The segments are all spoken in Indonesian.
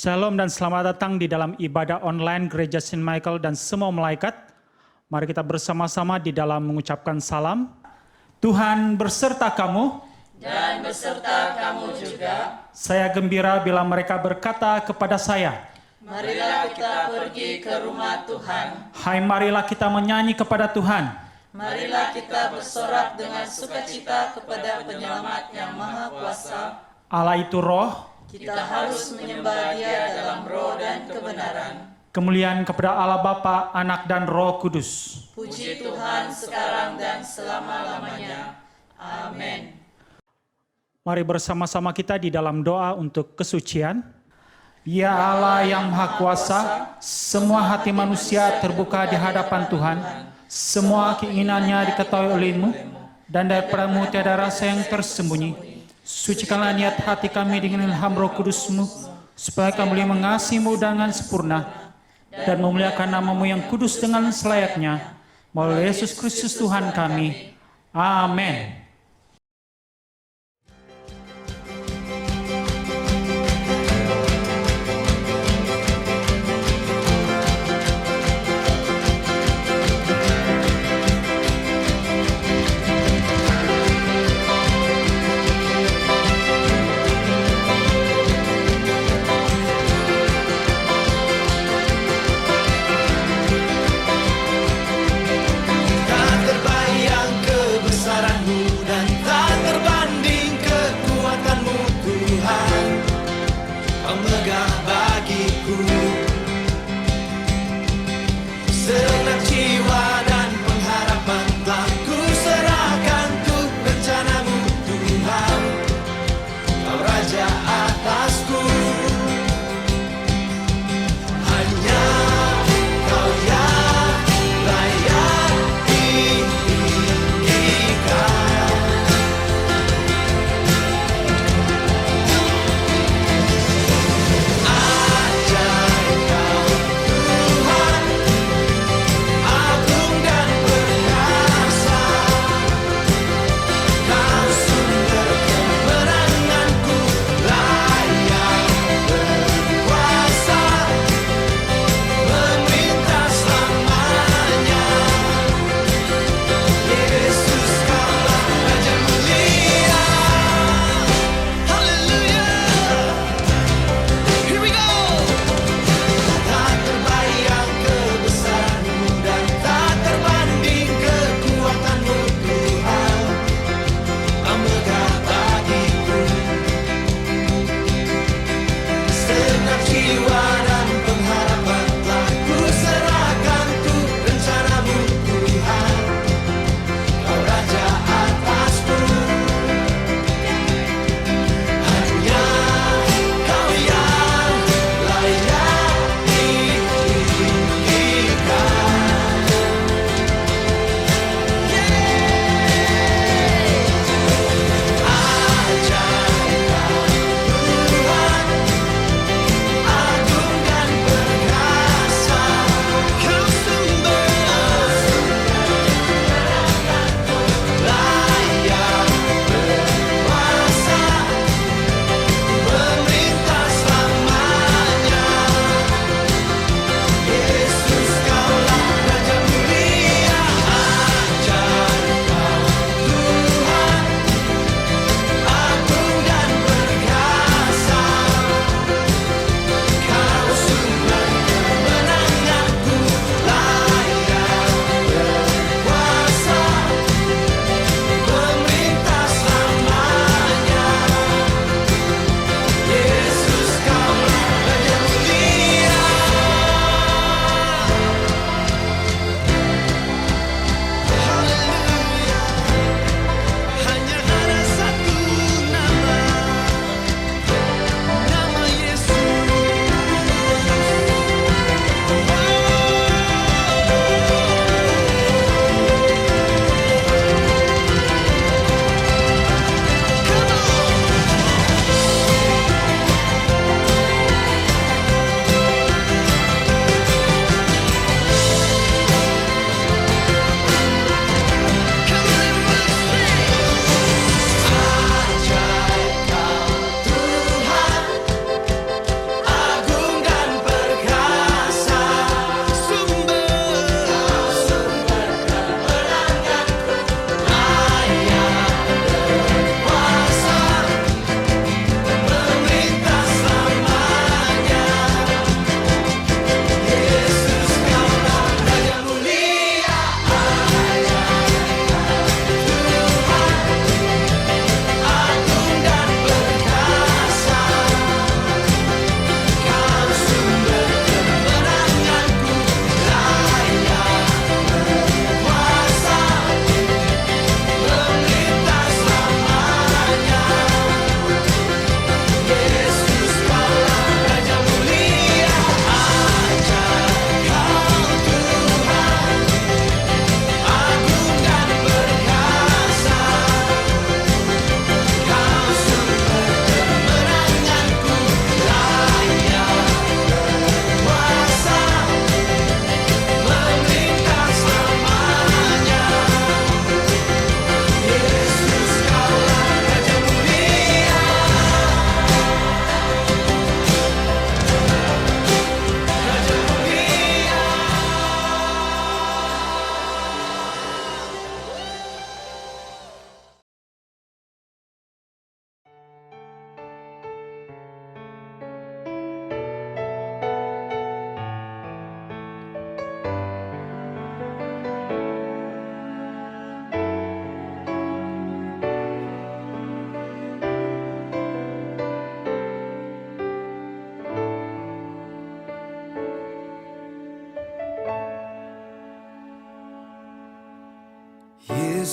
Shalom dan selamat datang di dalam ibadah online Gereja Saint Michael dan semua malaikat. Mari kita bersama-sama di dalam mengucapkan salam. Tuhan berserta kamu. Dan beserta kamu juga. Saya gembira bila mereka berkata kepada saya, Marilah kita pergi ke rumah Tuhan. hai marilah kita menyanyi kepada Tuhan. Marilah kita bersorak dengan sukacita kepada Penyelamat yang Maha Kuasa. Allah itu roh, Kita harus menyembah Dia dalam roh dan kebenaran. kemuliaan kepada Allah Bapa, Anak dan Roh Kudus. Puji Tuhan sekarang dan selama-lamanya. Amin. Mari bersama-sama kita di dalam doa untuk kesucian. Ya Allah yang Maha Kuasa, semua hati manusia terbuka di hadapan Tuhan. Semua keinginannya diketahui oleh-Mu, dan daripadamu tiada rasa yang tersembunyi. Sucikanlah niat hati kami dengan ilham Roh Kudus-Mu, supaya kami boleh mengasihi-Mu dengan sempurna, dan memuliakan nama-Mu yang kudus dengan selayaknya. Melalui Yesus Kristus Tuhan kami. Amin. Tak terbayang kebesaran-Mu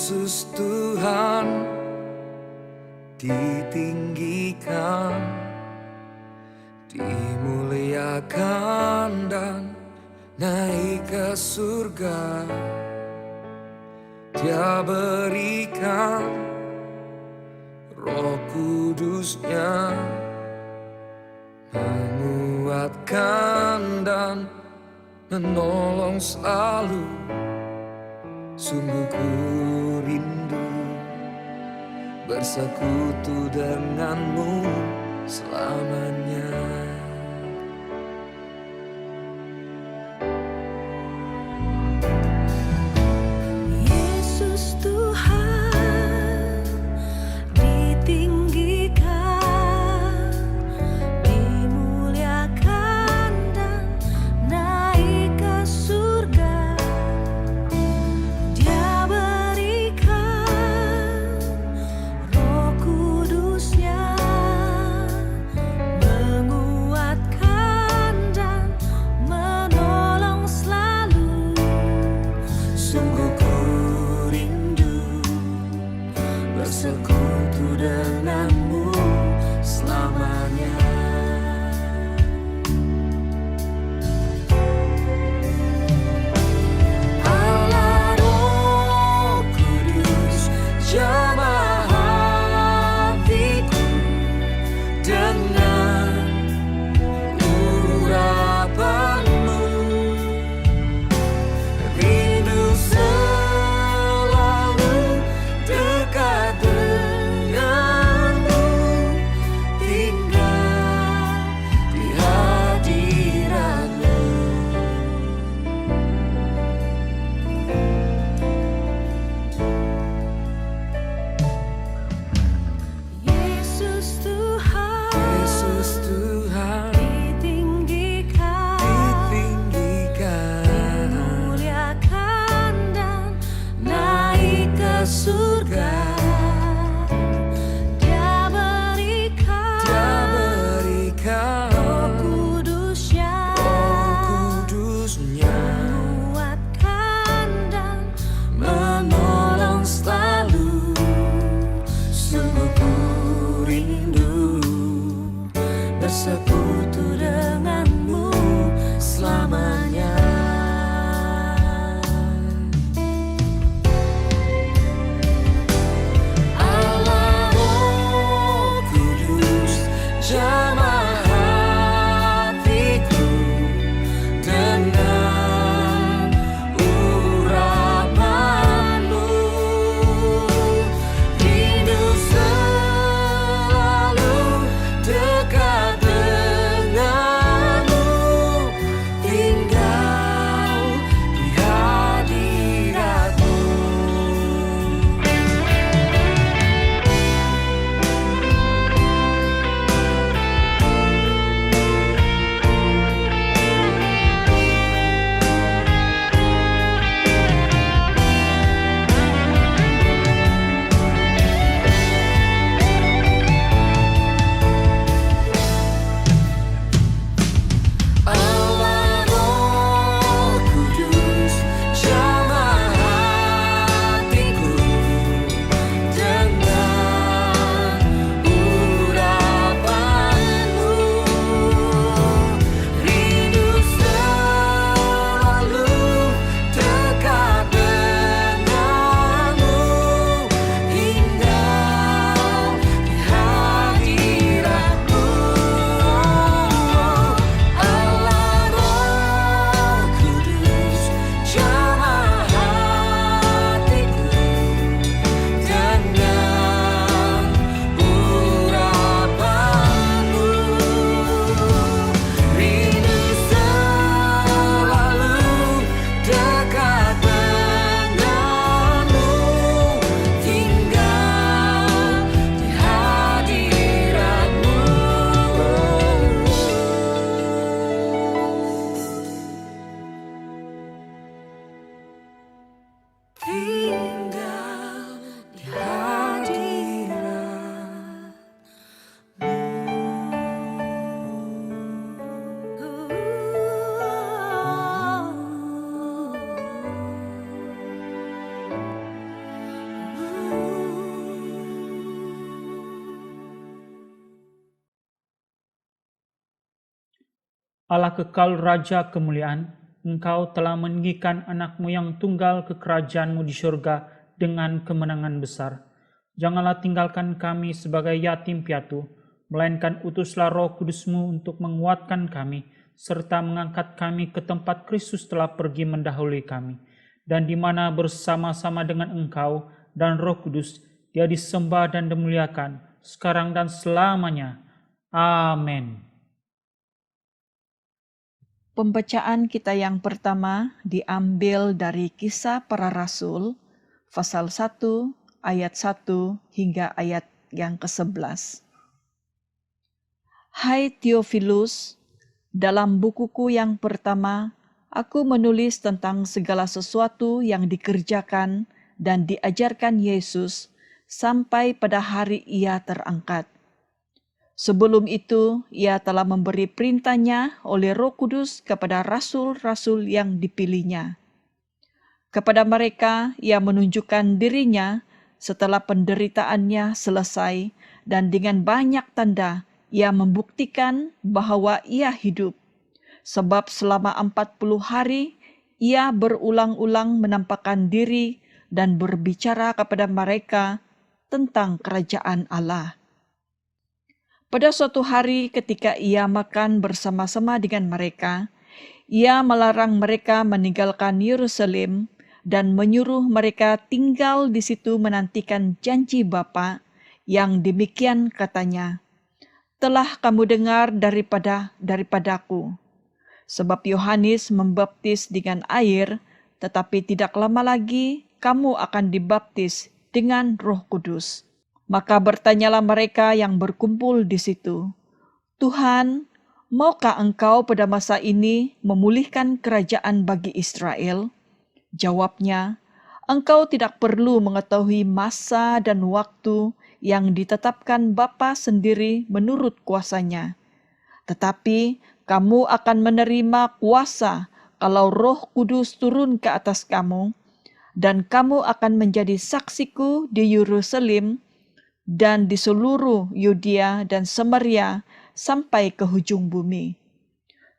Yesus Tuhan ditinggikan, dimuliakan dan naik ke surga. Dia berikan Roh Kudus-Nya, menguatkan dan menolong selalu. Sungguh ku rindu bersekutu denganmu selamanya. Yesus Tuhan ditinggikan, dimuliakan dan naik ke surga. Dia berikan Roh Kudus-Nya, menguatkan dan menolong selalu. Sungguh ku rindu bersekutu denganmu selamanya. Allah Roh Kudus, jamah hatiku dengan urapanmu. Rindu selalu dekat denganmu, tinggal di hadiratmu. Yesus Tuhan ditinggikan, dimuliakan dan naik ke surga. Dia berikan Roh Kudus-Nya, menguatkan dan menolong selalu. Sungguh ku rindu bersekutu denganmu selamanya. Allah Roh Kudus, jamah hatiku dengan urapanmu. Rindu selalu dekat denganmu, tinggal di hadiratmu. Allah kekal Raja kemuliaan, Engkau telah meninggikan anakmu yang tunggal ke kerajaanmu di surga dengan kemenangan besar. Janganlah tinggalkan kami sebagai yatim piatu, melainkan utuslah Roh Kudus-Mu untuk menguatkan kami, serta mengangkat kami ke tempat Kristus telah pergi mendahului kami, dan di mana bersama-sama dengan Engkau dan Roh Kudus, Dia disembah dan dimuliakan, sekarang dan selamanya. Amin. Pembacaan kita yang pertama diambil dari Kisah Para Rasul, pasal 1, ayat 1 hingga ayat yang ke-11. Hai Theophilus, dalam bukuku yang pertama, aku menulis tentang segala sesuatu yang dikerjakan dan diajarkan Yesus sampai pada hari Ia terangkat. Sebelum itu, Ia telah memberi perintahnya oleh Roh Kudus kepada rasul-rasul yang dipilihnya. Kepada mereka, Ia menunjukkan dirinya setelah penderitaannya selesai, dan dengan banyak tanda, Ia membuktikan bahwa Ia hidup. Sebab selama 40 hari, Ia berulang-ulang menampakkan diri dan berbicara kepada mereka tentang kerajaan Allah. Pada suatu hari ketika Ia makan bersama-sama dengan mereka, Ia melarang mereka meninggalkan Yerusalem dan menyuruh mereka tinggal di situ menantikan janji Bapa, yang demikian katanya, "Telah kamu dengar daripadaku. Sebab Yohanes membaptis dengan air, tetapi tidak lama lagi kamu akan dibaptis dengan Roh Kudus." Maka bertanyalah mereka yang berkumpul di situ, "Tuhan, maukah Engkau pada masa ini memulihkan kerajaan bagi Israel?" Jawabnya, "Engkau tidak perlu mengetahui masa dan waktu yang ditetapkan Bapa sendiri menurut kuasanya. Tetapi kamu akan menerima kuasa kalau Roh Kudus turun ke atas kamu, dan kamu akan menjadi saksiku di Yerusalem dan di seluruh Yudea dan Samaria sampai ke hujung bumi."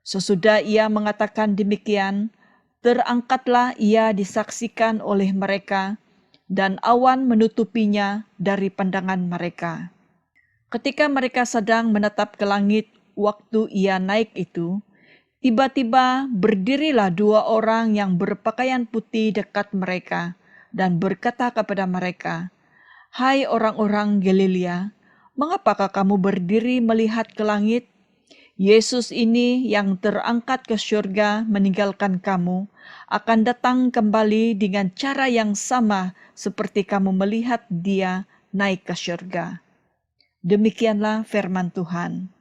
Sesudah Ia mengatakan demikian, terangkatlah Ia disaksikan oleh mereka, dan awan menutupinya dari pandangan mereka. Ketika mereka sedang menatap ke langit waktu Ia naik itu, tiba-tiba berdirilah 2 orang yang berpakaian putih dekat mereka dan berkata kepada mereka, "Hai orang-orang Galilea, mengapakah kamu berdiri melihat ke langit? Yesus ini yang terangkat ke surga meninggalkan kamu, akan datang kembali dengan cara yang sama seperti kamu melihat Dia naik ke surga." Demikianlah firman Tuhan.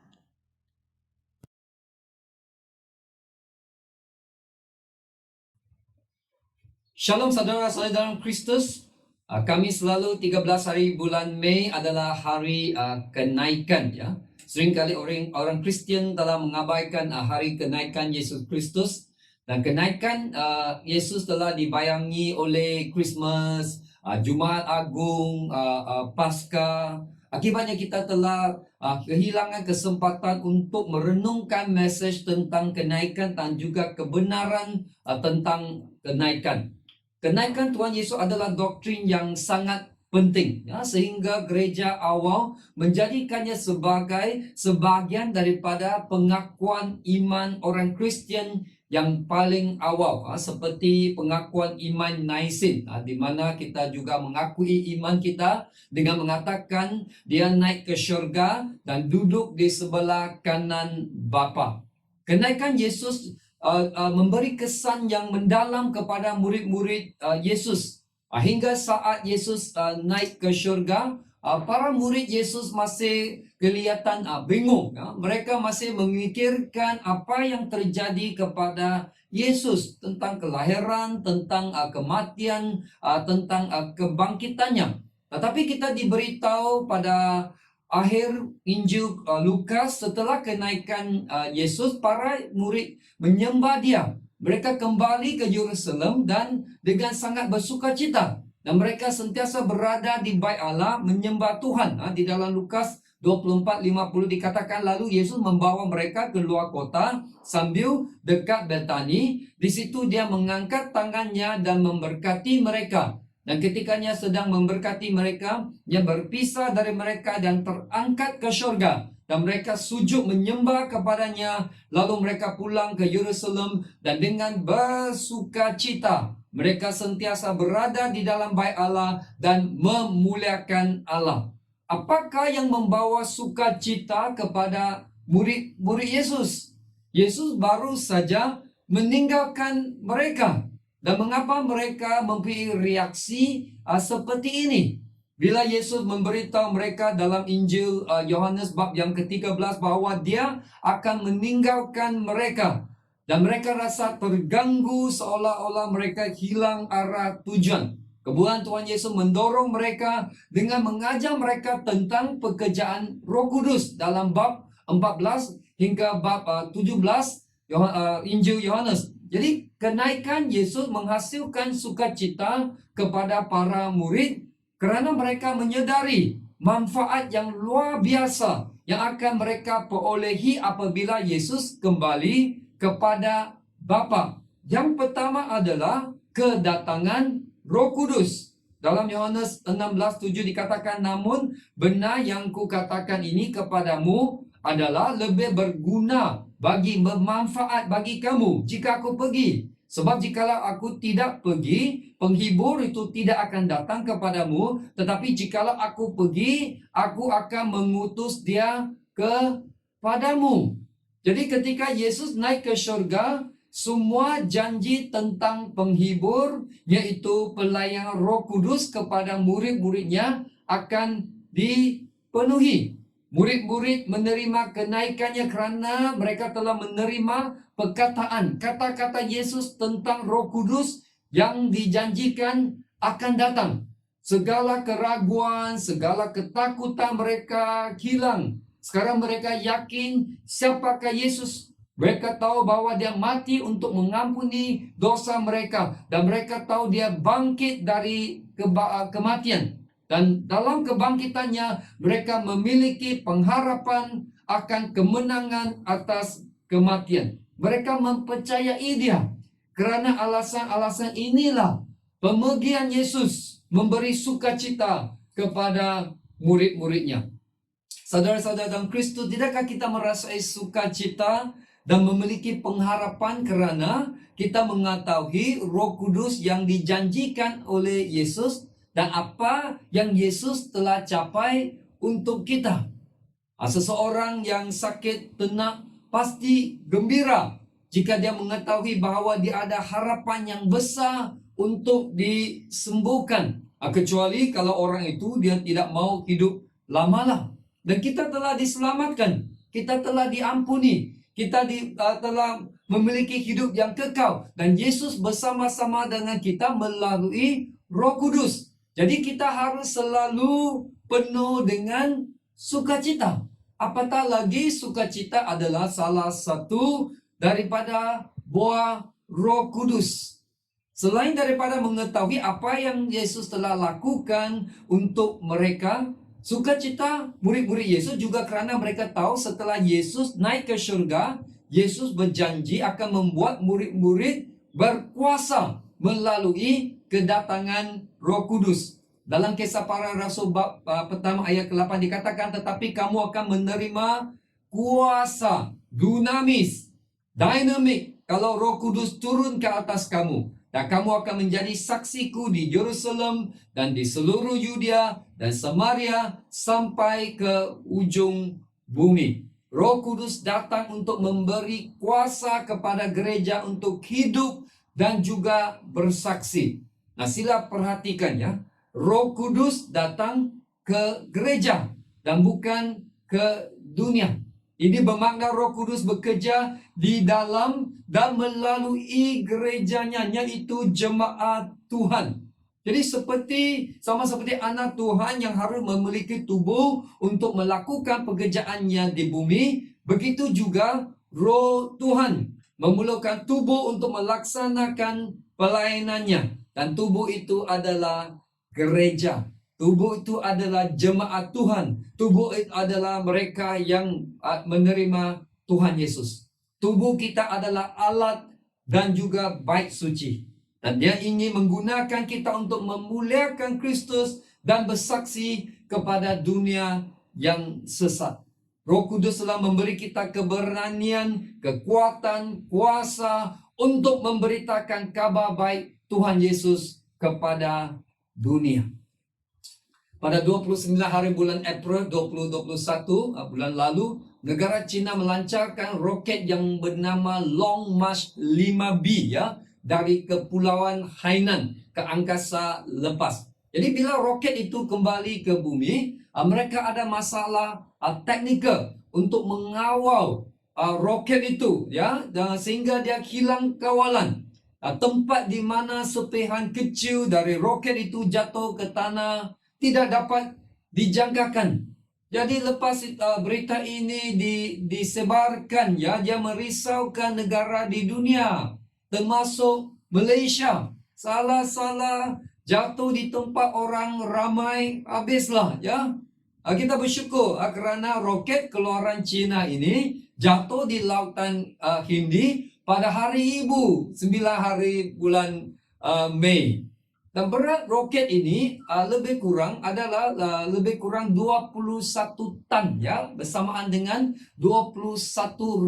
Shalom saudara-saudara dalam Kristus. Kami selalu 13 hari bulan Mei adalah hari kenaikan, ya. Seringkali orang Kristen telah mengabaikan hari kenaikan Yesus Kristus, dan kenaikan Yesus telah dibayangi oleh Christmas, Jumaat Agung, Paskah. Akibatnya kita telah kehilangan kesempatan untuk merenungkan mesej tentang kenaikan dan juga kebenaran tentang kenaikan. Kenaikan Tuhan Yesus adalah doktrin yang sangat penting, ya, sehingga gereja awal menjadikannya sebagai sebagian daripada pengakuan iman orang Kristen yang paling awal, seperti pengakuan iman Naisin, di mana kita juga mengakui iman kita dengan mengatakan Dia naik ke syurga dan duduk di sebelah kanan Bapa. Kenaikan Yesus memberi kesan yang mendalam kepada murid-murid Yesus. Hingga saat Yesus naik ke syurga, para murid Yesus masih kelihatan bingung. Mereka masih memikirkan apa yang terjadi kepada Yesus, tentang kelahiran, tentang kematian, tentang kebangkitannya. Tetapi kita diberitahu pada akhir Injil Lukas, setelah kenaikan Yesus, para murid menyembah Dia. Mereka kembali ke Yerusalem dan dengan sangat bersukacita. Dan mereka sentiasa berada di bait Allah menyembah Tuhan. Di dalam Lukas 24-50 dikatakan, lalu Yesus membawa mereka ke luar kota sambil dekat Betani. Di situ dia mengangkat tangannya dan memberkati mereka. Dan ketikanya sedang memberkati mereka, dia berpisah dari mereka dan terangkat ke syurga. Dan mereka sujud menyembah kepadanya. Lalu mereka pulang ke Yerusalem dan dengan bersukacita mereka sentiasa berada di dalam bait Allah dan memuliakan Allah. Apakah yang membawa sukacita kepada murid-murid Yesus? Yesus baru saja meninggalkan mereka. Dan mengapa mereka mempunyai reaksi seperti ini? Bila Yesus memberitahu mereka dalam Injil Yohanes bab yang ke-13 bahwa dia akan meninggalkan mereka. Dan mereka rasa terganggu seolah-olah mereka hilang arah tujuan. Kemudian Tuhan Yesus mendorong mereka dengan mengajar mereka tentang pekerjaan Roh Kudus dalam bab 14 hingga bab 17 Injil Yohanes. Jadi kenaikan Yesus menghasilkan sukacita kepada para murid kerana mereka menyedari manfaat yang luar biasa yang akan mereka perolehi apabila Yesus kembali kepada Bapa. Yang pertama adalah kedatangan Roh Kudus. Dalam Yohanes 16:7 dikatakan, namun benar yang kukatakan ini kepadamu adalah lebih berguna bermanfaat bagi kamu jika aku pergi. Sebab jikalau aku tidak pergi, penghibur itu tidak akan datang kepadamu. Tetapi jikalau aku pergi, aku akan mengutus dia kepadamu. Jadi ketika Yesus naik ke syurga, semua janji tentang penghibur, yaitu pelayanan Roh Kudus kepada murid-muridnya akan dipenuhi. Murid-murid menerima kenaikannya kerana mereka telah menerima perkataan, kata-kata Yesus tentang Roh Kudus yang dijanjikan akan datang. Segala keraguan, segala ketakutan mereka hilang. Sekarang mereka yakin siapakah Yesus. Mereka tahu bahwa dia mati untuk mengampuni dosa mereka. Dan mereka tahu dia bangkit dari kematian. Dan dalam kebangkitannya, mereka memiliki pengharapan akan kemenangan atas kematian. Mereka mempercayai dia. Kerana alasan-alasan inilah pemergian Yesus memberi sukacita kepada murid-muridnya. Saudara-saudara dalam Kristus, tidakkah kita merasai sukacita dan memiliki pengharapan kerana kita mengetahui Roh Kudus yang dijanjikan oleh Yesus dan apa yang Yesus telah capai untuk kita. Seseorang yang sakit tenat pasti gembira jika dia mengetahui bahawa dia ada harapan yang besar untuk disembuhkan. Kecuali kalau orang itu dia tidak mau hidup lamalah. Dan kita telah diselamatkan, kita telah diampuni, kita telah memiliki hidup yang kekal. Dan Yesus bersama-sama dengan kita melalui Roh Kudus. Jadi kita harus selalu penuh dengan sukacita. Apatah lagi sukacita adalah salah satu daripada buah Roh Kudus. Selain daripada mengetahui apa yang Yesus telah lakukan untuk mereka, sukacita murid-murid Yesus juga kerana mereka tahu setelah Yesus naik ke syurga, Yesus berjanji akan membuat murid-murid berkuasa melalui kedatangan Roh Kudus. Dalam Kisah Para Rasul bab pertama ayat ke-8 dikatakan, tetapi kamu akan menerima kuasa, dunamis, dinamik kalau Roh Kudus turun ke atas kamu. Dan kamu akan menjadi saksiku di Yerusalem dan di seluruh Yudea dan Samaria sampai ke ujung bumi. Roh Kudus datang untuk memberi kuasa kepada gereja untuk hidup dan juga bersaksi. Nah, sila perhatikan ya. Roh Kudus datang ke gereja dan bukan ke dunia. Ini bermakna Roh Kudus bekerja di dalam dan melalui gerejanya, yaitu jemaat Tuhan. Jadi sama seperti anak Tuhan yang harus memiliki tubuh untuk melakukan pekerjaannya di bumi, begitu juga Roh Tuhan memerlukan tubuh untuk melaksanakan pelayanannya. Dan tubuh itu adalah gereja. Tubuh itu adalah jemaat Tuhan. Tubuh itu adalah mereka yang menerima Tuhan Yesus. Tubuh kita adalah alat dan juga bait suci. Dan dia ingin menggunakan kita untuk memuliakan Kristus dan bersaksi kepada dunia yang sesat. Roh Kudus telah memberi kita keberanian, kekuatan, kuasa untuk memberitakan kabar baik Tuhan Yesus kepada dunia. Pada 29 hari bulan April 2021, bulan lalu, negara China melancarkan roket yang bernama Long March 5B ya, dari Kepulauan Hainan ke angkasa lepas. Jadi bila roket itu kembali ke bumi, mereka ada masalah teknikal untuk mengawal roket itu ya, dan sehingga dia hilang kawalan. Tempat di mana sepihan kecil dari roket itu jatuh ke tanah tidak dapat dijangkakan. Jadi lepas berita ini disebarkan ya, dia merisaukan negara di dunia, termasuk Malaysia. Salah-salah jatuh di tempat orang ramai, habislah ya. Kita bersyukur kerana roket keluaran China ini jatuh di lautan Hindi pada hari Ibu, 9 hari bulan Mei. Dan berat roket ini lebih kurang adalah lebih kurang 21 tan ya, bersamaan dengan 21,000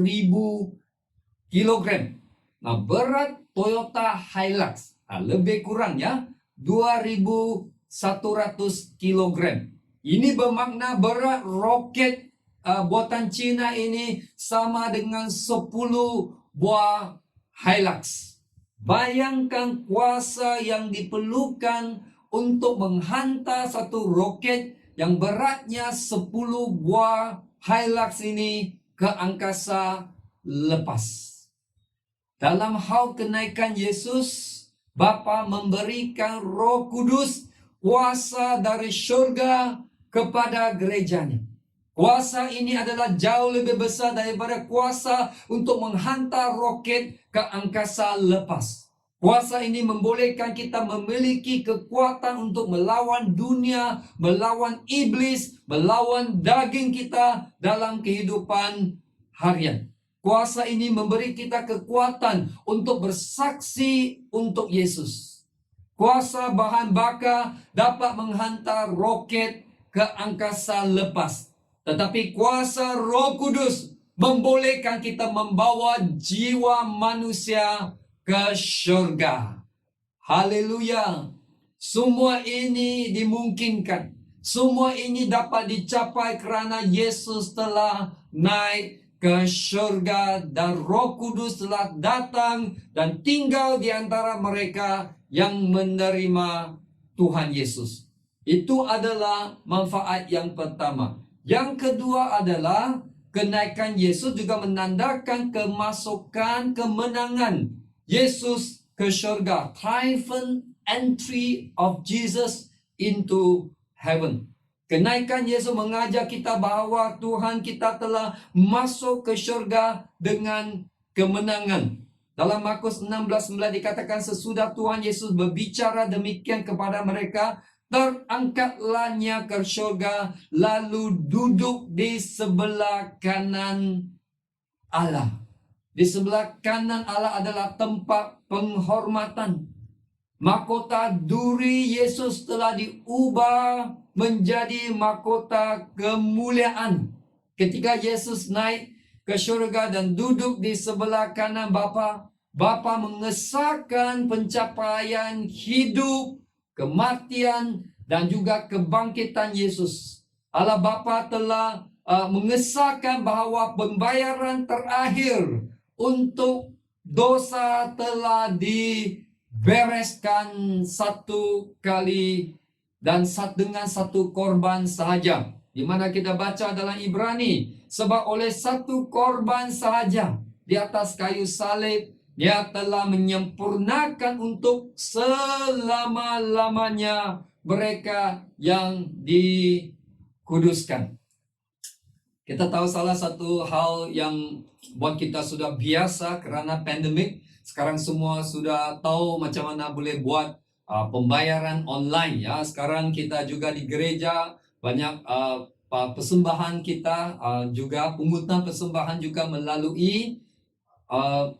kilogram. Nah, berat Toyota Hilux lebih kurang ya 2,100 kilogram. Ini bermakna berat roket buatan Cina ini sama dengan 10 buah Hilux. Bayangkan kuasa yang diperlukan untuk menghantar satu roket yang beratnya 10 buah Hilux ini ke angkasa lepas. Dalam hal kenaikan Yesus, Bapa memberikan Roh Kudus, kuasa dari syurga kepada gerejanya. Kuasa ini adalah jauh lebih besar daripada kuasa untuk menghantar roket ke angkasa lepas. Kuasa ini membolehkan kita memiliki kekuatan untuk melawan dunia, melawan iblis, melawan daging kita dalam kehidupan harian. Kuasa ini memberi kita kekuatan untuk bersaksi untuk Yesus. Kuasa bahan bakar dapat menghantar roket ke angkasa lepas. Tetapi kuasa Roh Kudus membolehkan kita membawa jiwa manusia ke syurga. Haleluya. Semua ini dimungkinkan. Semua ini dapat dicapai kerana Yesus telah naik ke syurga dan Roh Kudus telah datang dan tinggal di antara mereka yang menerima Tuhan Yesus. Itu adalah manfaat yang pertama. Yang kedua adalah kenaikan Yesus juga menandakan kemasukan kemenangan Yesus ke syurga. Triumphant entry of Jesus into heaven. Kenaikan Yesus mengajar kita bahawa Tuhan kita telah masuk ke syurga dengan kemenangan. Dalam Markus 16:9 dikatakan sesudah Tuhan Yesus berbicara demikian kepada mereka, terangkatlahnya ke syurga, lalu duduk di sebelah kanan Allah. Di sebelah kanan Allah adalah tempat penghormatan. Mahkota duri Yesus telah diubah menjadi mahkota kemuliaan. Ketika Yesus naik ke syurga dan duduk di sebelah kanan Bapa, Bapa mengesahkan pencapaian hidup, kematian dan juga kebangkitan Yesus. Allah Bapa telah mengesahkan bahawa pembayaran terakhir untuk dosa telah dibereskan satu kali dan dengan satu korban sahaja. Di mana kita baca dalam Ibrani, sebab oleh satu korban sahaja di atas kayu salib, Dia telah menyempurnakan untuk selama-lamanya mereka yang dikuduskan. Kita tahu salah satu hal yang buat kita sudah biasa kerana pandemik. Sekarang semua sudah tahu macam mana boleh buat pembayaran online ya. Sekarang kita juga di gereja banyak persembahan kita juga pungutan persembahan juga melalui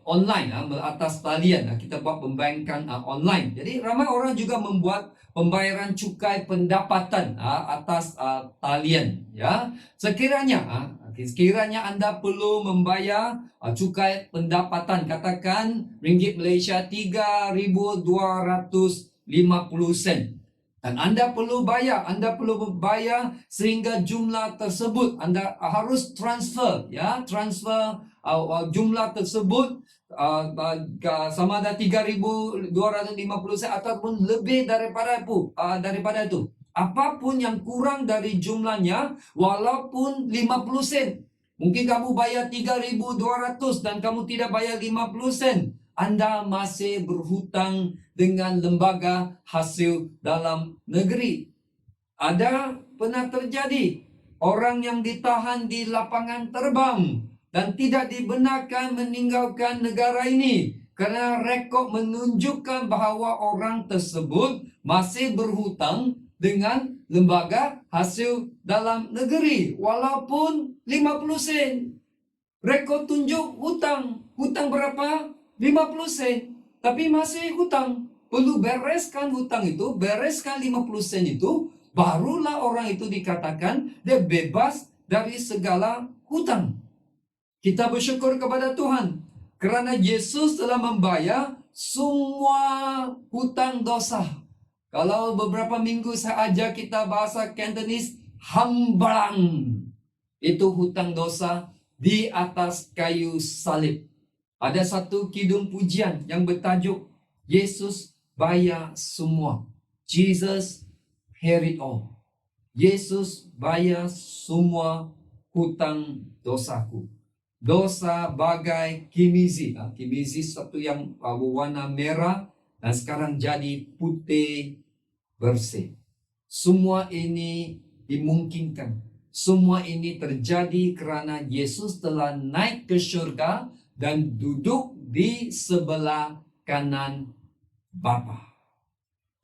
online atas talian. Kita buat pembayaran online. Jadi ramai orang juga membuat pembayaran cukai pendapatan atas talian ya. Sekiranya anda perlu membayar cukai pendapatan, katakan ringgit Malaysia 3,250 sen. Dan Anda perlu bayar sehingga jumlah tersebut Anda harus transfer jumlah tersebut sama ada 3,250 sen ataupun lebih daripada itu. Apapun yang kurang dari jumlahnya, walaupun 50 sen. Mungkin kamu bayar 3,200 dan kamu tidak bayar 50 sen. Anda masih berhutang dengan lembaga hasil dalam negeri. Ada pernah terjadi orang yang ditahan di lapangan terbang dan tidak dibenarkan meninggalkan negara ini karena rekod menunjukkan bahawa orang tersebut masih berhutang dengan lembaga hasil dalam negeri walaupun 50 sen. Rekod tunjuk hutang berapa? 50 sen. Tapi masih hutang. Perlu bereskan hutang itu, bereskan 50 sen itu, barulah orang itu dikatakan dia bebas dari segala hutang. Kita bersyukur kepada Tuhan kerana Yesus telah membayar semua hutang dosa. Kalau beberapa minggu saya ajar kita bahasa Cantonese, hambalang. Itu hutang dosa di atas kayu salib. Ada satu kidung pujian yang bertajuk Yesus bayar semua. Jesus paid it all. Yesus bayar semua hutang dosaku. Dosa bagai kimizi. Kimizi satu yang berwarna merah dan sekarang jadi putih bersih. Semua ini dimungkinkan. Semua ini terjadi kerana Yesus telah naik ke syurga dan duduk di sebelah kanan Bapa.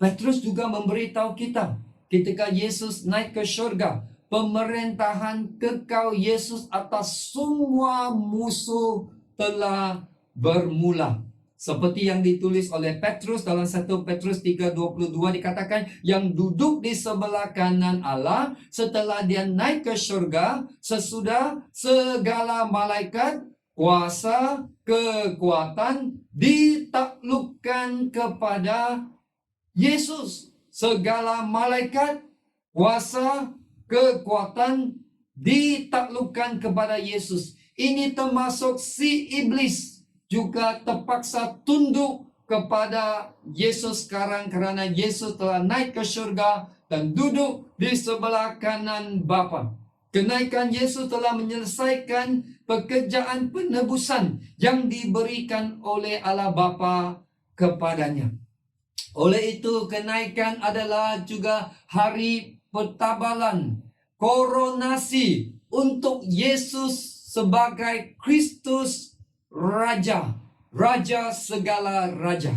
Petrus juga memberitahu kita ketika Yesus naik ke syurga, pemerintahan kekal Yesus atas semua musuh telah bermula. Seperti yang ditulis oleh Petrus dalam 1 Petrus 3:22 dikatakan, yang duduk di sebelah kanan Allah setelah dia naik ke syurga sesudah segala malaikat, kuasa, kekuatan ditaklukkan kepada Yesus. Segala malaikat, kuasa, kekuatan ditaklukkan kepada Yesus. Ini termasuk si iblis juga terpaksa tunduk kepada Yesus sekarang kerana Yesus telah naik ke syurga dan duduk di sebelah kanan Bapa. Kenaikan Yesus telah menyelesaikan pekerjaan penebusan yang diberikan oleh Allah Bapa kepadanya. Oleh itu, kenaikan adalah juga hari pertabalan, koronasi untuk Yesus sebagai Kristus Raja, Raja segala Raja.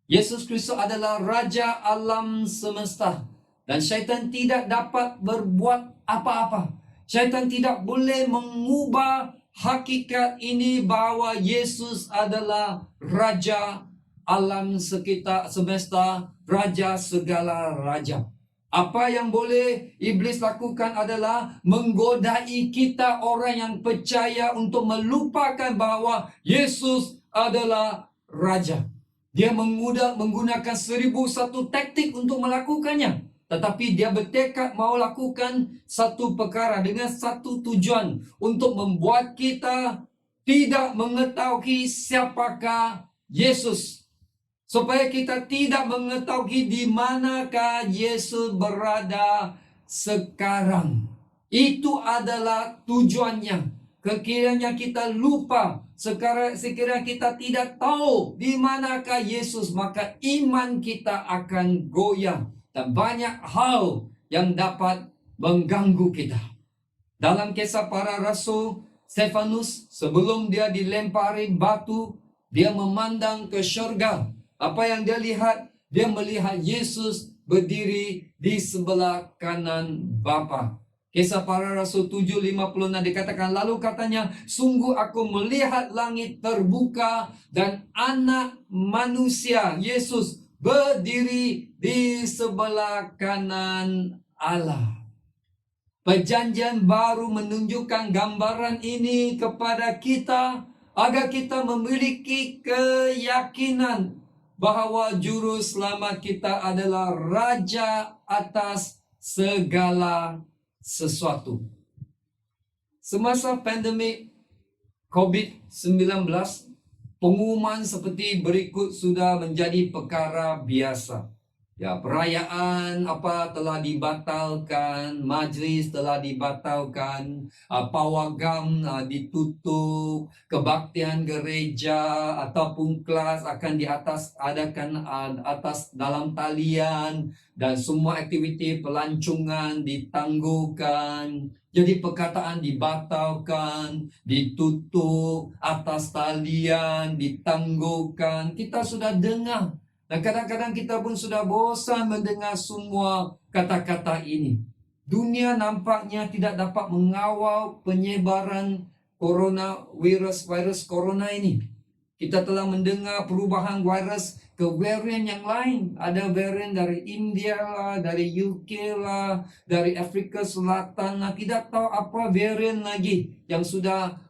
Yesus Kristus adalah Raja alam semesta dan syaitan tidak dapat berbuat apa-apa. Syaitan tidak boleh mengubah hakikat ini bahawa Yesus adalah Raja alam sekitar semesta, Raja segala Raja. Apa yang boleh iblis lakukan adalah menggodai kita orang yang percaya untuk melupakan bahawa Yesus adalah Raja. Dia menggunakan 1001 taktik untuk melakukannya. Tetapi dia bertekad mahu lakukan satu perkara dengan satu tujuan, untuk membuat kita tidak mengetahui siapakah Yesus. Supaya kita tidak mengetahui di manakah Yesus berada sekarang. Itu adalah tujuannya. Sekiranya kita lupa, sekiranya kita tidak tahu di manakah Yesus, maka iman kita akan goyah. Dan banyak hal yang dapat mengganggu kita. Dalam kisah para rasul, Stefanus sebelum dia dilempari batu, dia memandang ke syurga. Apa yang dia lihat? Dia melihat Yesus berdiri di sebelah kanan Bapa. Kisah Para Rasul 7:56 dikatakan, lalu katanya, sungguh aku melihat langit terbuka dan anak manusia, Yesus, berdiri di sebelah kanan Allah. Perjanjian baru menunjukkan gambaran ini kepada kita agar kita memiliki keyakinan bahwa juru selamat kita adalah Raja atas segala sesuatu. Semasa pandemik COVID-19, pengumuman seperti berikut sudah menjadi perkara biasa. Ya, perayaan telah dibatalkan, majlis telah dibatalkan, pawagam ditutup, kebaktian gereja ataupun kelas akan adakan atas dalam talian, dan semua aktiviti pelancongan ditangguhkan. Jadi perkataan dibatalkan, ditutup, atas talian, ditangguhkan. Kita sudah dengar. Dan kadang-kadang kita pun sudah bosan mendengar semua kata-kata ini. Dunia nampaknya tidak dapat mengawal penyebaran virus corona ini. Kita telah mendengar perubahan virus ke varian yang lain. Ada varian dari India lah, dari UK lah, dari Afrika Selatan lah. Tidak tahu apa varian lagi yang sudah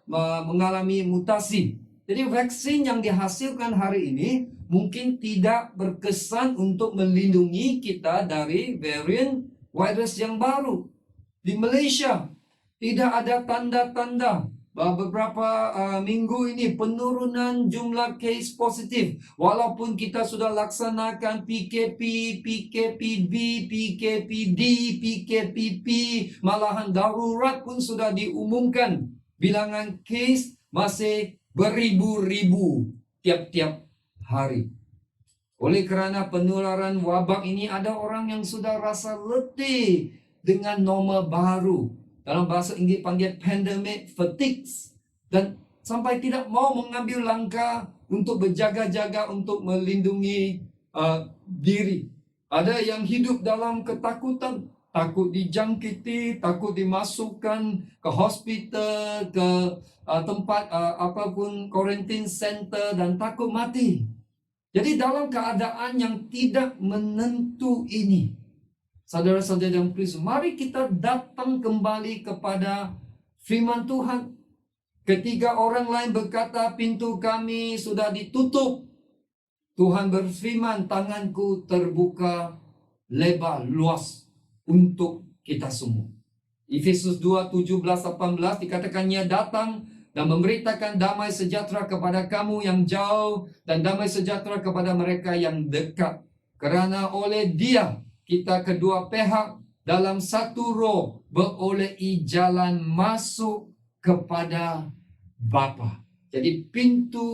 mengalami mutasi. Jadi vaksin yang dihasilkan hari ini mungkin tidak berkesan untuk melindungi kita dari varian virus yang baru. Di Malaysia tidak ada tanda-tanda beberapa minggu ini penurunan jumlah kes positif. Walaupun kita sudah laksanakan PKP, PKPB, PKPD, PKPP, malahan darurat pun sudah diumumkan. Bilangan kes masih beribu-ribu tiap-tiap hari. Oleh kerana penularan wabak ini, ada orang yang sudah rasa letih dengan norma baru. Dalam bahasa Inggeris panggil pandemic fatigue, dan sampai tidak mau mengambil langkah untuk berjaga-jaga untuk melindungi diri. Ada yang hidup dalam ketakutan, takut dijangkiti, takut dimasukkan ke hospital, ke tempat apapun quarantine center, dan takut mati. Jadi dalam keadaan yang tidak menentu ini, saudara-saudara yang Kristus, mari kita datang kembali kepada firman Tuhan. Ketika orang lain berkata pintu kami sudah ditutup, Tuhan berfirman, tanganku terbuka lebar luas untuk kita semua. Efesus 2:17-18 dikatakannya datang dan memberitakan damai sejahtera kepada kamu yang jauh dan damai sejahtera kepada mereka yang dekat. Kerana oleh Dia kita kedua pihak dalam satu roh berolehi jalan masuk kepada Bapa. Jadi pintu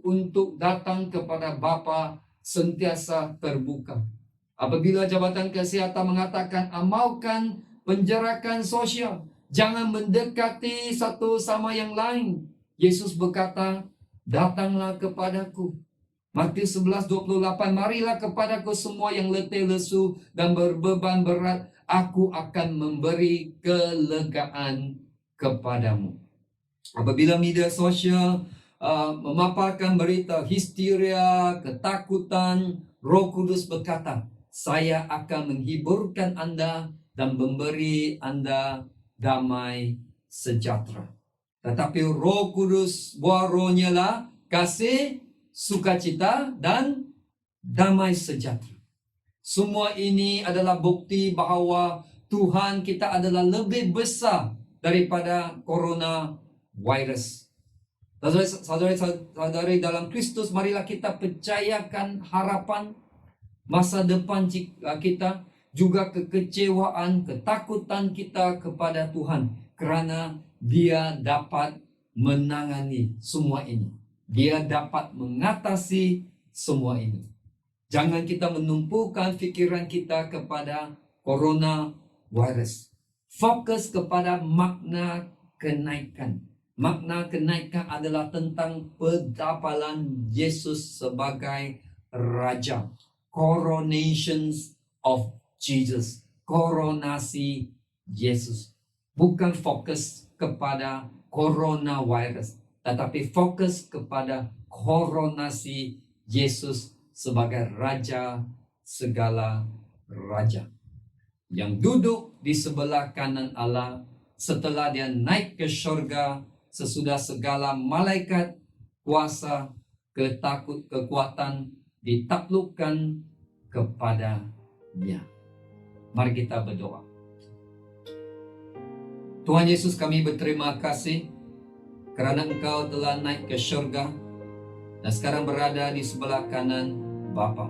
untuk datang kepada Bapa sentiasa terbuka. Apabila Jabatan Kesihatan mengatakan amalkan penjarakan sosial, jangan mendekati satu sama yang lain, Yesus berkata, datanglah kepadaku. Matius 11:28, marilah kepadaku semua yang letih lesu dan berbeban berat, aku akan memberi kelegaan kepadamu. Apabila media sosial memaparkan berita histeria, ketakutan, Roh Kudus berkata, saya akan menghiburkan Anda dan memberi Anda damai sejahtera. Tetapi Roh Kudus, buah rohnya lah kasih, sukacita, dan damai sejahtera. Semua ini adalah bukti bahawa Tuhan kita adalah lebih besar daripada corona virus. Saudara-saudari dalam Kristus, marilah kita percayakan harapan masa depan kita, juga kekecewaan, ketakutan kita kepada Tuhan, kerana Dia dapat menangani semua ini. Dia dapat mengatasi semua ini. Jangan kita menumpukan fikiran kita kepada corona virus. Fokus kepada makna kenaikan. Makna kenaikan adalah tentang pendapalan Yesus sebagai Raja. coronations of Jesus. Koronasi Yesus. Bukan fokus kepada coronavirus, tetapi fokus kepada koronasi Yesus sebagai Raja segala raja, yang duduk di sebelah kanan Allah setelah dia naik ke syurga sesudah segala malaikat, kuasa, kekuatan ditaklukkan kepadanya. Mari kita berdoa. Tuhan Yesus, kami berterima kasih kerana Engkau telah naik ke syurga dan sekarang berada di sebelah kanan Bapa.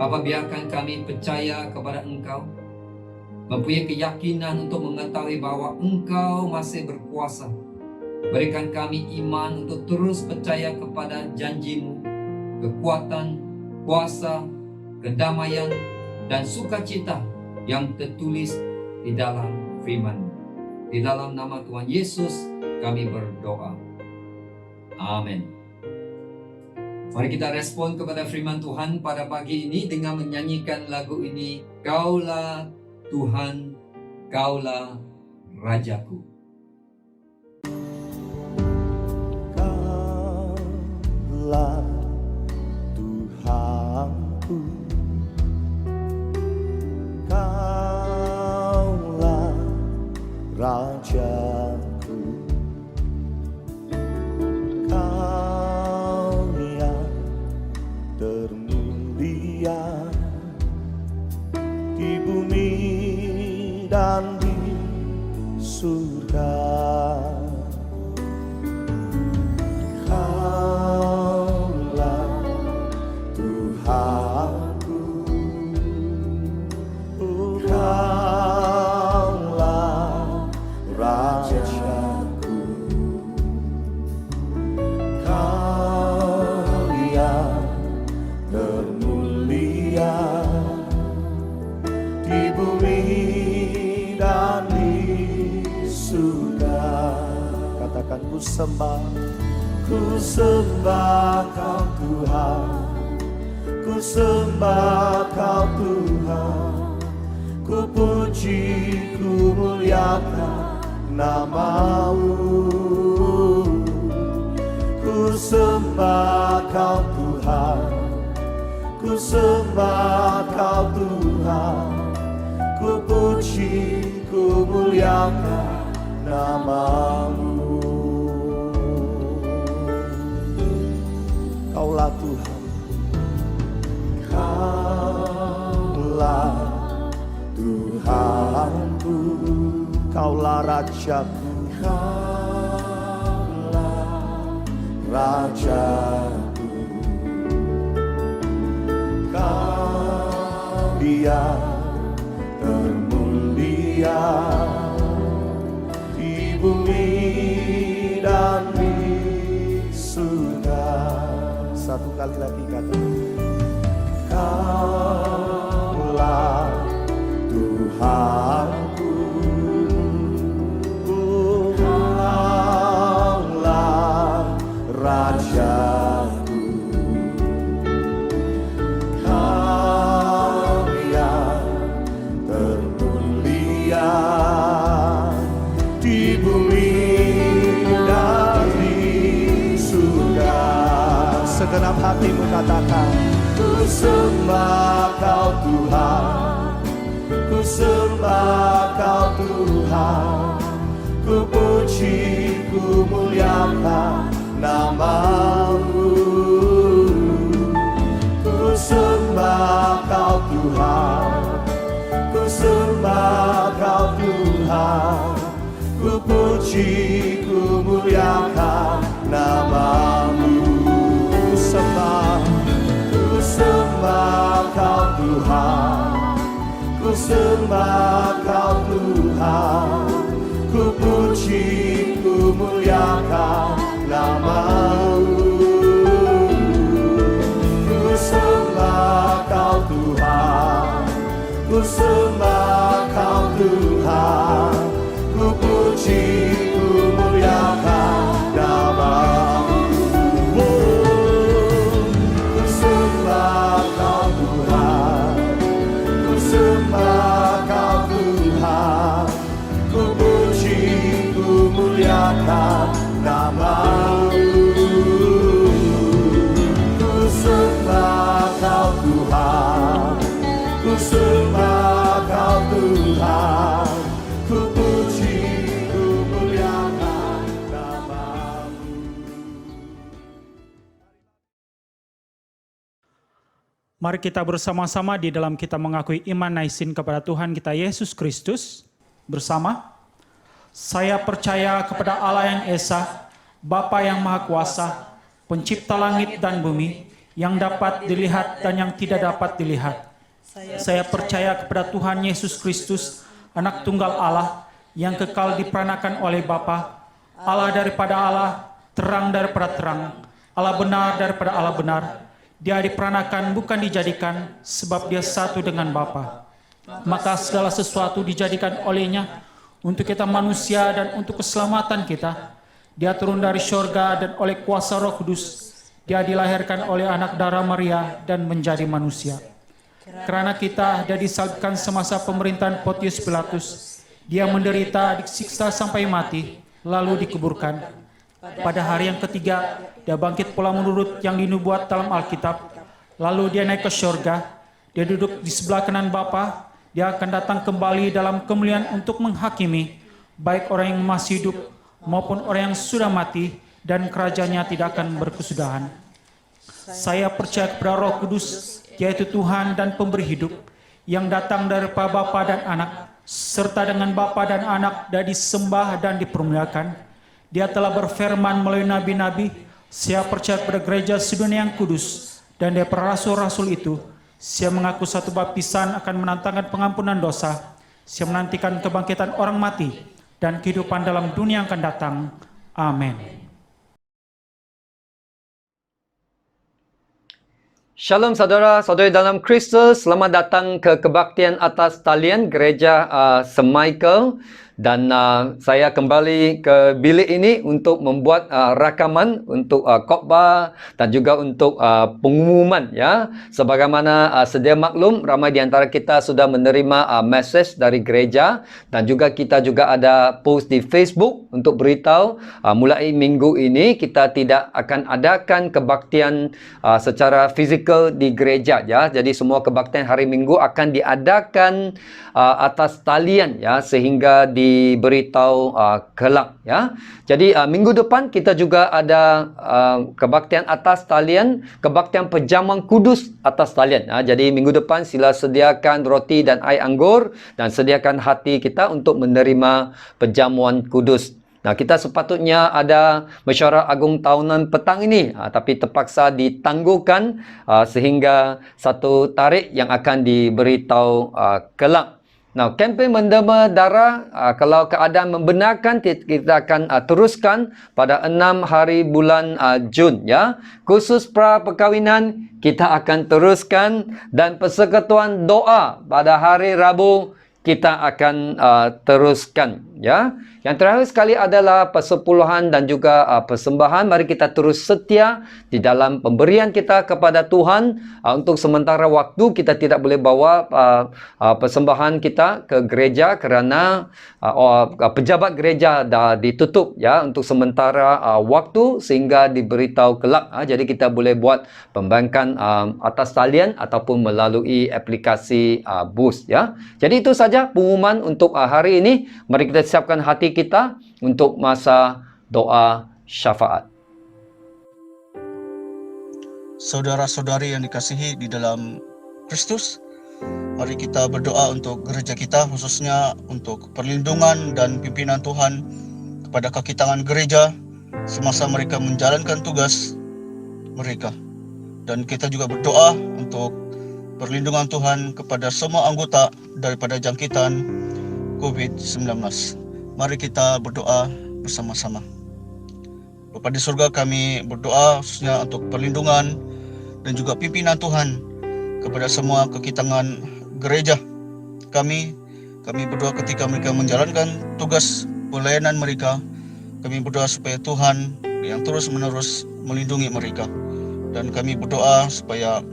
Bapa, biarkan kami percaya kepada Engkau, mempunyai keyakinan untuk mengetahui bahwa Engkau masih berkuasa. Berikan kami iman untuk terus percaya kepada janji-Mu, kekuatan, kuasa, kedamaian, dan sukacita yang tertulis di dalam firman-Mu. Di dalam nama Tuhan Yesus kami berdoa. Amin. Mari kita respon kepada firman Tuhan pada pagi ini dengan menyanyikan lagu ini, Kaulah Tuhan, Kaulah Rajaku. Kaulah Tuhanku, Kaulah Rajaku, Kau yang termulia di bumi dan di surga. Kaulah Tuhanku, Kaulah Rajaku, Kau yang termulia di bumi dan di surga. Katakan, ku sembah Kau Tuhan, ku sembah Kau Tuhan, ku puji, ku muliakan nama-Mu. Ku sembah Kau Tuhan, ku sembah Kau Tuhan, ku puji, ku muliakan nama-Mu. Kaulah Tuhan, Kaulah Tuhanku, Kaulah Rajaku, Kaulah Rajaku, Kau yang termulia di bumi dan di surga. Satu kali lagi katakan, Kaulah Tuhanku, Kaulah Rajaku, Kau yang termulia di bumi dan di surga. Segenap hatimu katakan, ku sembah Kau Tuhan, ku sembah Kau Tuhan, ku puji, ku muliakan nama-Mu. Ku sembah Kau Tuhan, ku sembah Kau Tuhan, ku puji, ku muliakan nama-Mu. Ku sembah Kau Tuhan, ku sembah Kau Tuhan, ku puji, ku muliakan nama-Mu. Ku sembah Kau Tuhan, ku sembah Kau Tuhan, ku puji, ku muliakan nama-Mu. Ku sembah namamu. Ku sembah Kau Tuhan, ku sembah Kau Tuhan, ku puji, ku muliakan namamu. Mari kita bersama-sama di dalam kita mengakui iman naisin kepada Tuhan kita Yesus Kristus. Bersama, saya percaya kepada Allah yang Esa, Bapa yang Maha Kuasa, pencipta langit dan bumi, yang dapat dilihat dan yang tidak dapat dilihat. Saya percaya kepada Tuhan Yesus Kristus, Anak Tunggal Allah, yang kekal diperanakan oleh Bapa, Allah daripada Allah, terang daripada terang, Allah benar daripada Allah benar. Dia diperanakan bukan dijadikan, sebab dia satu dengan Bapa. Maka segala sesuatu dijadikan olehnya untuk kita manusia dan untuk keselamatan kita. Dia turun dari syurga dan oleh kuasa Roh Kudus, dia dilahirkan oleh anak darah Maria dan menjadi manusia. Karena kita, dia disalibkan semasa pemerintahan Pontius Pilatus. Dia menderita, disiksa sampai mati, lalu dikuburkan. Pada hari yang ketiga, dia bangkit pula menurut yang dinubuat dalam Alkitab. Lalu dia naik ke syurga, dia duduk di sebelah kanan Bapa. Dia akan datang kembali dalam kemuliaan untuk menghakimi, baik orang yang masih hidup maupun orang yang sudah mati, dan kerajaannya tidak akan berkesudahan. Saya percaya kepada Roh Kudus, yaitu Tuhan dan pemberi hidup, yang datang dari Bapa dan Anak, serta dengan Bapa dan Anak dan disembah dan dipermuliakan. Dia telah berfirman melalui nabi-nabi. Saya percaya kepada gereja sedunia yang kudus, dan dia rasul-rasul itu. Saya mengaku satu baptisan akan menantangkan pengampunan dosa. Saya menantikan kebangkitan orang mati dan kehidupan dalam dunia yang akan datang. Amin. Shalom saudara-saudari dalam Kristus, selamat datang ke kebaktian atas talian gereja St. Michael. Dan saya kembali ke bilik ini untuk membuat rakaman untuk khotbah dan juga untuk pengumuman, ya. Sebagaimana sedia maklum, ramai di antara kita sudah menerima message dari gereja, dan juga kita juga ada post di Facebook untuk beritahu mulai minggu ini kita tidak akan adakan kebaktian secara fizikal di gereja, ya. Jadi semua kebaktian hari Minggu akan diadakan atas talian, ya, sehingga diberitahu kelak, ya. Jadi minggu depan kita juga ada kebaktian atas talian, kebaktian pejamuan kudus atas talian, ya. Jadi minggu depan sila sediakan roti dan air anggur dan sediakan hati kita untuk menerima pejamuan kudus. Nah, kita sepatutnya ada mesyuarat agung tahunan petang ini, tapi terpaksa ditangguhkan sehingga satu tarikh yang akan diberitahu kelak. Nah, kempen menderma darah, kalau keadaan membenarkan, kita akan teruskan pada 6 hari bulan Jun, ya. Khusus pra perkahwinan kita akan teruskan, dan persekutuan doa pada hari Rabu kita akan teruskan, ya. Yang terakhir sekali adalah persepuluhan dan juga persembahan. Mari kita terus setia di dalam pemberian kita kepada Tuhan. Untuk sementara waktu kita tidak boleh bawa persembahan kita ke gereja kerana pejabat gereja dah ditutup, ya, untuk sementara waktu sehingga diberitahu kelak. Jadi kita boleh buat pembayaran atas talian ataupun melalui aplikasi Boost, ya. Jadi itu saja pengumuman untuk hari ini. Mari kita siapkan hati kita untuk masa doa syafaat. Saudara-saudari yang dikasihi di dalam Kristus, mari kita berdoa untuk gereja kita, khususnya untuk perlindungan dan pimpinan Tuhan kepada kaki tangan gereja semasa mereka menjalankan tugas mereka. Dan kita juga berdoa untuk perlindungan Tuhan kepada semua anggota daripada jangkitan COVID-19. Mari kita berdoa bersama-sama. Bapa di surga, kami berdoa khususnya untuk perlindungan dan juga pimpinan Tuhan kepada semua kaki tangan gereja kami. Kami berdoa ketika mereka menjalankan tugas pelayanan mereka. Kami berdoa supaya Tuhan yang terus-menerus melindungi mereka. Dan kami berdoa supaya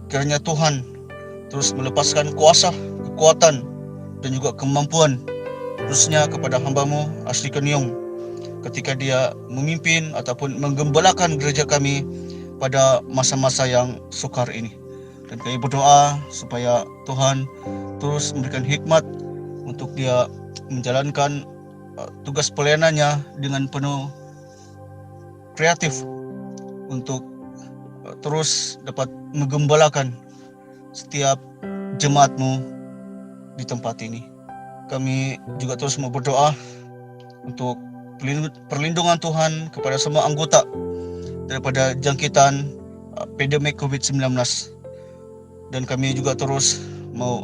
kiranya Tuhan terus melepaskan kuasa, kekuatan, dan juga kemampuan khususnya kepada hamba-Mu Asri Kenyong. ketika dia memimpin ataupun menggembalakan gereja kami pada masa-masa yang sukar ini. Dan kami berdoa supaya Tuhan terus memberikan hikmat untuk dia menjalankan tugas pelayanannya dengan penuh kreatif untuk terus dapat menggembalakan setiap jemaatmu di tempat ini. Kami juga terus mau berdoa untuk perlindungan Tuhan kepada semua anggota daripada jangkitan pandemik COVID-19. Dan kami juga terus mau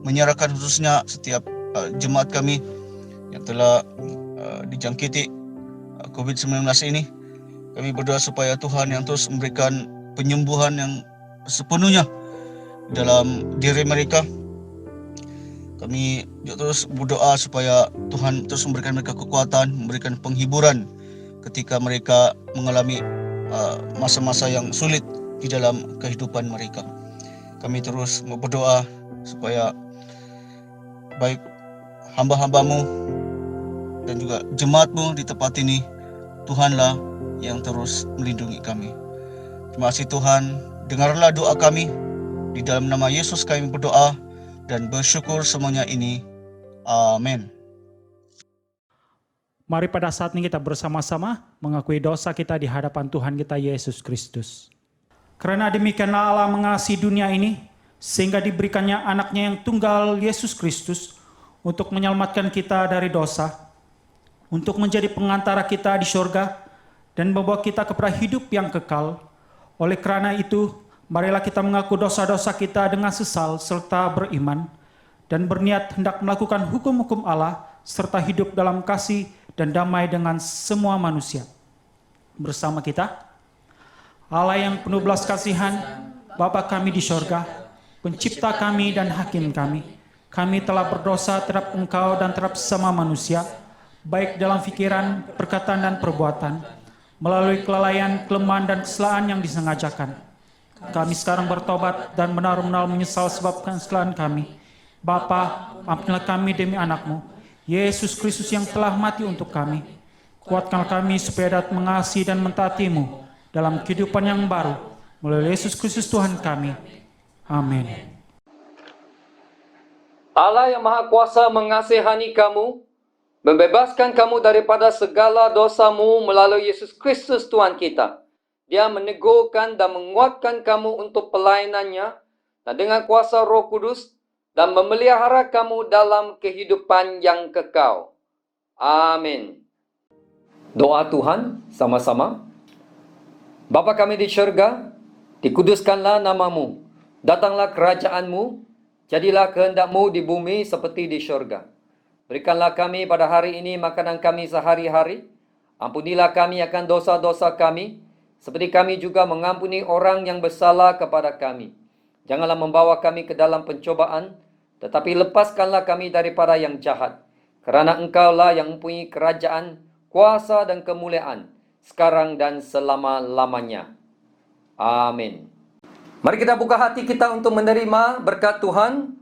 menyerahkan khususnya setiap jemaat kami yang telah dijangkiti COVID-19 ini. Kami berdoa supaya Tuhan yang terus memberikan penyembuhan yang sepenuhnya dalam diri mereka. Kami juga terus berdoa supaya Tuhan terus memberikan mereka kekuatan, memberikan penghiburan ketika mereka mengalami masa-masa yang sulit di dalam kehidupan mereka. Kami terus berdoa supaya baik hamba-hambamu dan juga jemaatmu di tempat ini, Tuhanlah yang terus melindungi kami. Terima kasih Tuhan, dengarlah doa kami. Di dalam nama Yesus kami berdoa dan bersyukur semuanya ini. Amin. Mari pada saat ini kita bersama-sama mengakui dosa kita di hadapan Tuhan kita Yesus Kristus. Karena demikianlah Allah mengasihi dunia ini, sehingga diberikannya anaknya yang tunggal Yesus Kristus untuk menyelamatkan kita dari dosa, untuk menjadi pengantara kita di surga, dan membawa kita kepada hidup yang kekal. Oleh karena itu, marilah kita mengaku dosa-dosa kita dengan sesal serta beriman, dan berniat hendak melakukan hukum-hukum Allah, serta hidup dalam kasih dan damai dengan semua manusia. Bersama kita, Allah yang penuh belas kasihan, Bapa kami di surga, pencipta kami dan hakim kami telah berdosa terhadap Engkau dan terhadap sesama manusia, baik dalam pikiran, perkataan, dan perbuatan, melalui kelalaian, kelemahan, dan kesalahan yang disengajakan. Kami sekarang bertobat dan benar-benar menyesal sebab kesalahan kami. Bapa, ampunilah kami demi anak-Mu, Yesus Kristus yang telah mati untuk kami. Kuatkanlah kami supaya dapat mengasihi dan mentaati-Mu dalam kehidupan yang baru, melalui Yesus Kristus Tuhan kami. Amin. Allah yang Maha Kuasa mengasihani kamu, membebaskan kamu daripada segala dosamu melalui Yesus Kristus Tuhan kita. Dia menegurkan dan menguatkan kamu untuk pelayanannya, dan dengan kuasa Roh Kudus, dan memelihara kamu dalam kehidupan yang kekal. Amin. Doa Tuhan sama-sama. Bapa kami di syurga, dikuduskanlah namamu. Datanglah kerajaan-Mu, jadilah kehendak-Mu di bumi seperti di syurga. Berikanlah kami pada hari ini makanan kami sehari-hari. Ampunilah kami akan dosa-dosa kami, seperti kami juga mengampuni orang yang bersalah kepada kami. Janganlah membawa kami ke dalam pencobaan, tetapi lepaskanlah kami daripada yang jahat. Kerana Engkaulah yang mempunyai kerajaan, kuasa dan kemuliaan, sekarang dan selama-lamanya. Amin. Mari kita buka hati kita untuk menerima berkat Tuhan.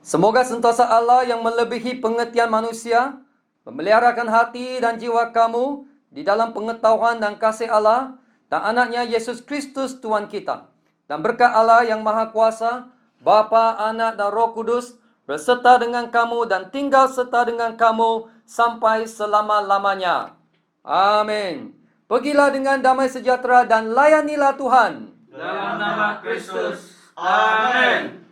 Semoga sentosa Allah yang melebihi pengertian manusia memeliharakan hati dan jiwa kamu di dalam pengetahuan dan kasih Allah dan anaknya Yesus Kristus Tuhan kita. Dan berkat Allah yang Maha Kuasa, Bapa, Anak dan Roh Kudus berserta dengan kamu dan tinggal serta dengan kamu sampai selama-lamanya. Amin. Pergilah dengan damai sejahtera dan layanilah Tuhan. Dalam nama Kristus. Amin.